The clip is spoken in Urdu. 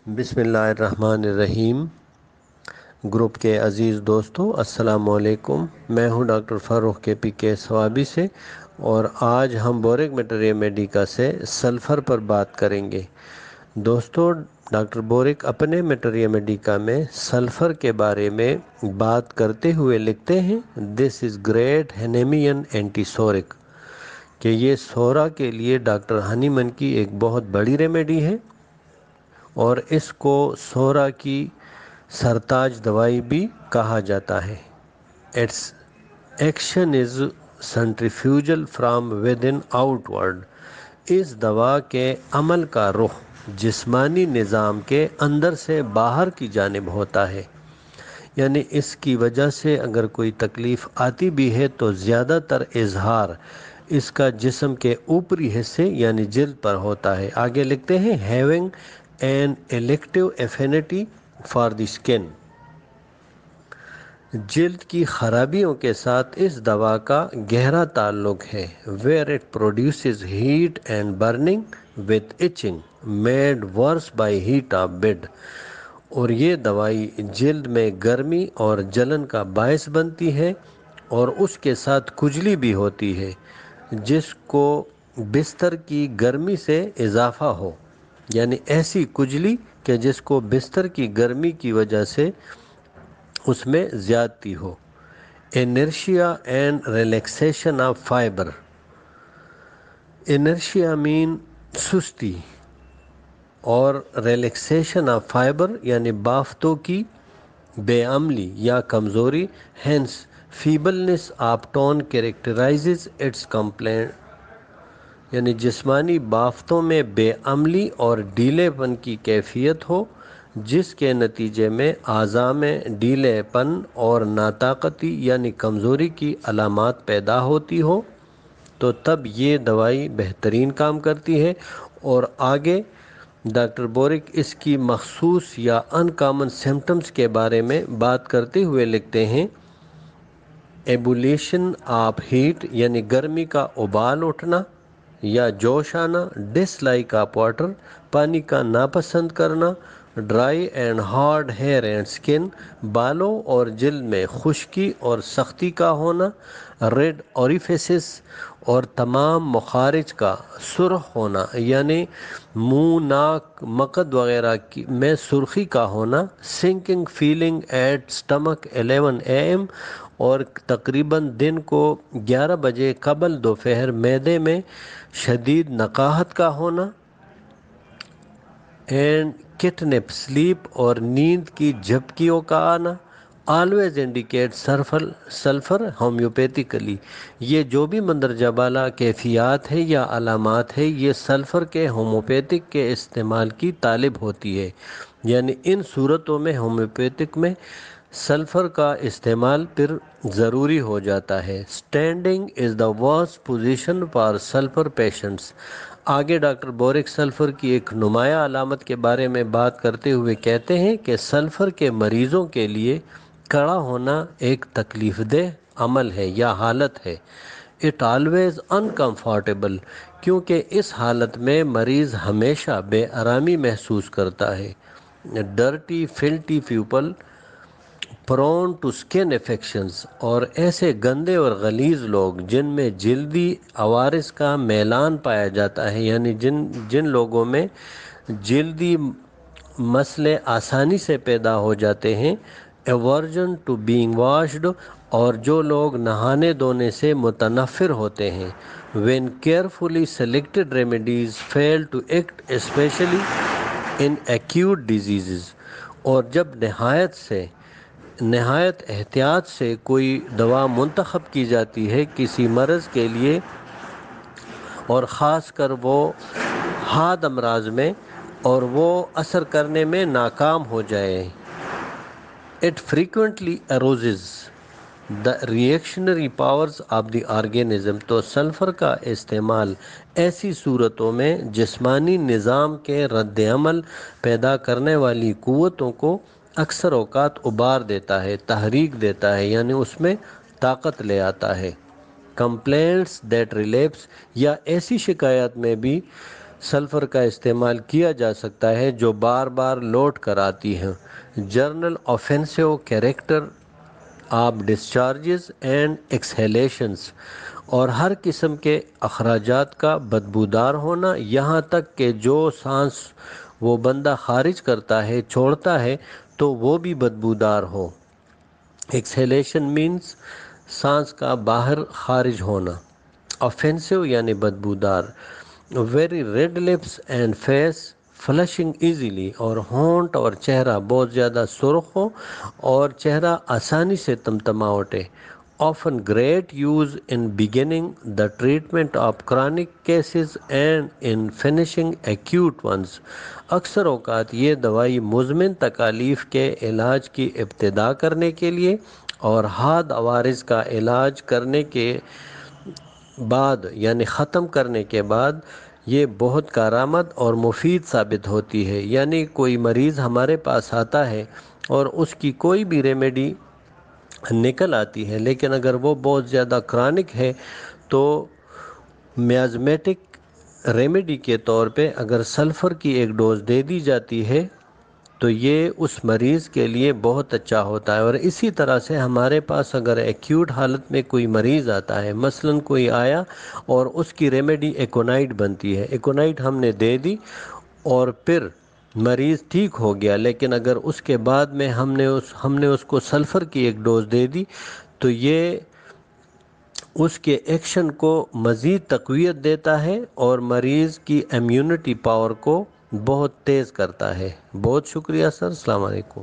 بسم اللہ الرحمن الرحیم۔ گروپ کے عزیز دوستو السلام علیکم۔ میں ہوں ڈاکٹر فاروق کے پی کے سوابی سے، اور آج ہم بورک میٹریا میڈیکا سے سلفر پر بات کریں گے۔ دوستو، ڈاکٹر بورک اپنے میٹریا میڈیکا میں سلفر کے بارے میں بات کرتے ہوئے لکھتے ہیں، دس از گریٹ ہینیمین اینٹی سورک، کہ یہ سورا کے لیے ڈاکٹر ہنیمن کی ایک بہت بڑی ریمیڈی ہے، اور اس کو سورا کی سرتاج دوائی بھی کہا جاتا ہے۔ Its action is centrifugal from within outward. اس دوا کے عمل کا رخ جسمانی نظام کے اندر سے باہر کی جانب ہوتا ہے، یعنی اس کی وجہ سے اگر کوئی تکلیف آتی بھی ہے تو زیادہ تر اظہار اس کا جسم کے اوپری حصے یعنی جلد پر ہوتا ہے۔ آگے لکھتے ہیں، having an elective affinity for the skin. جلد کی خرابیوں کے ساتھ اس دوا کا گہرا تعلق ہے۔ where it produces heat and burning with itching made worse by heat of bed۔ اور یہ دوائی جلد میں گرمی اور جلن کا باعث بنتی ہے، اور اس کے ساتھ کھجلی بھی ہوتی ہے جس کو بستر کی گرمی سے اضافہ ہو، یعنی ایسی کھجلی کہ جس کو بستر کی گرمی کی وجہ سے اس میں زیادتی ہو۔ Inertia and relaxation of fibre. Inertia مین سستی، اور ریلیکسیشن آف فائبر یعنی بافتوں کی بے عملی یا کمزوری، hence feebleness of tone characterises its complaint, یعنی جسمانی بافتوں میں بے عملی اور ڈھیلے پن کی کیفیت ہو، جس کے نتیجے میں اعضاء میں ڈھیلے پن اور ناطاقتی یعنی کمزوری کی علامات پیدا ہوتی ہو، تو تب یہ دوائی بہترین کام کرتی ہے۔ اور آگے ڈاکٹر بورک اس کی مخصوص یا ان کامن سمٹمز کے بارے میں بات کرتے ہوئے لکھتے ہیں، ایبولیشن آف ہیٹ یعنی گرمی کا ابال اٹھنا یا جوش آنا، ڈس لائک آف واٹر پانی کا ناپسند کرنا، dry and hard here and skin بالوں اور جلد میں خشکی اور سختی کا ہونا، ریڈ اوریفیسس اور تمام مخارج کا سرخ ہونا، یعنی منہ، ناک، مقعد وغیرہ میں سرخی کا ہونا، sinking feeling at stomach 11 AM، اور تقریباً دن کو 11 بجے قبل دوپہر معدے میں شدید نقاہت کا ہونا، اینڈ کٹنپ سلیپ اور نیند کی جھپکیوں کا آنا، آلویز انڈیکیٹ سلفر ہومیوپیتھیکلی۔ یہ جو بھی مندرجہ بالا کیفیات ہے یا علامات ہے، یہ سلفر کے ہومیوپیتھک کے استعمال کی طالب ہوتی ہے، یعنی ان صورتوں میں ہومیوپیتھک میں سلفر کا استعمال پھر ضروری ہو جاتا ہے۔ Standing is the worst position for sulphur patients. آگے ڈاکٹر بورک سلفر کی ایک نمایاں علامت کے بارے میں بات کرتے ہوئے کہتے ہیں کہ سلفر کے مریضوں کے لیے کھڑا ہونا ایک تکلیف دہ عمل ہے یا حالت ہے۔ اٹ آلویز انکمفرٹیبل، کیونکہ اس حالت میں مریض ہمیشہ بے آرامی محسوس کرتا ہے۔ Dirty filthy people prone to skin infections, اور ایسے گندے اور غلیظ لوگ جن میں جلدی عوارض کا میلان پایا جاتا ہے، یعنی جن لوگوں میں جلدی مسئلے آسانی سے پیدا ہو جاتے ہیں، ایورژن ٹو بینگ واشڈ، اور جو لوگ نہانے دھونے سے متنفر ہوتے ہیں، when carefully selected remedies fail to act especially in acute diseases، اور جب نہایت احتیاط سے کوئی دوا منتخب کی جاتی ہے کسی مرض کے لیے، اور خاص کر وہ حاد امراض میں، اور وہ اثر کرنے میں ناکام ہو جائے، it frequently erodes the reactionary powers of the organism۔ تو سلفر کا استعمال ایسی صورتوں میں جسمانی نظام کے رد عمل پیدا کرنے والی قوتوں کو اکثر اوقات ابار دیتا ہے، تحریک دیتا ہے، یعنی اس میں طاقت لے آتا ہے۔ کمپلینٹس دیٹ ریلیپس، یا ایسی شکایات میں بھی سلفر کا استعمال کیا جا سکتا ہے جو بار بار لوٹ کر آتی ہیں۔ General offensive character of discharges and exhalations, اور ہر قسم کے اخراجات کا بدبودار ہونا، یہاں تک کہ جو سانس وہ بندہ خارج کرتا ہے چھوڑتا ہے تو وہ بھی بدبودار ہو۔ ایکسہیلیشن مینز سانس کا باہر خارج ہونا۔ آفینسو یعنی بدبودار۔ Very red lips and face flushing easily, اور ہونٹ اور چہرہ بہت زیادہ سرخ ہو اور چہرہ آسانی سے تمتما اٹھے۔ Often great use in beginning the treatment of chronic cases and in finishing acute ones, اکثر اوقات یہ دوائی مزمن تکالیف کے علاج کی ابتدا کرنے کے لیے اور حاد عوارض کا علاج کرنے کے بعد یعنی ختم کرنے کے بعد یہ بہت کارآمد اور مفید ثابت ہوتی ہے۔ یعنی کوئی مریض ہمارے پاس آتا ہے اور اس کی کوئی بھی ریمیڈی نکل آتی ہے، لیکن اگر وہ بہت زیادہ کرونک ہے تو میازمیٹک ریمیڈی کے طور پہ اگر سلفر کی ایک ڈوز دے دی جاتی ہے تو یہ اس مریض کے لیے بہت اچھا ہوتا ہے۔ اور اسی طرح سے ہمارے پاس اگر ایکیوٹ حالت میں کوئی مریض آتا ہے، مثلاً کوئی آیا اور اس کی ریمیڈی ایکونائٹ بنتی ہے، ایکونائٹ ہم نے دے دی اور پھر مریض ٹھیک ہو گیا، لیکن اگر اس کے بعد میں ہم نے اس کو سلفر کی ایک ڈوز دے دی تو یہ اس کے ایکشن کو مزید تقویت دیتا ہے اور مریض کی امیونٹی پاور کو بہت تیز کرتا ہے۔ بہت شکریہ سر، السلام علیکم۔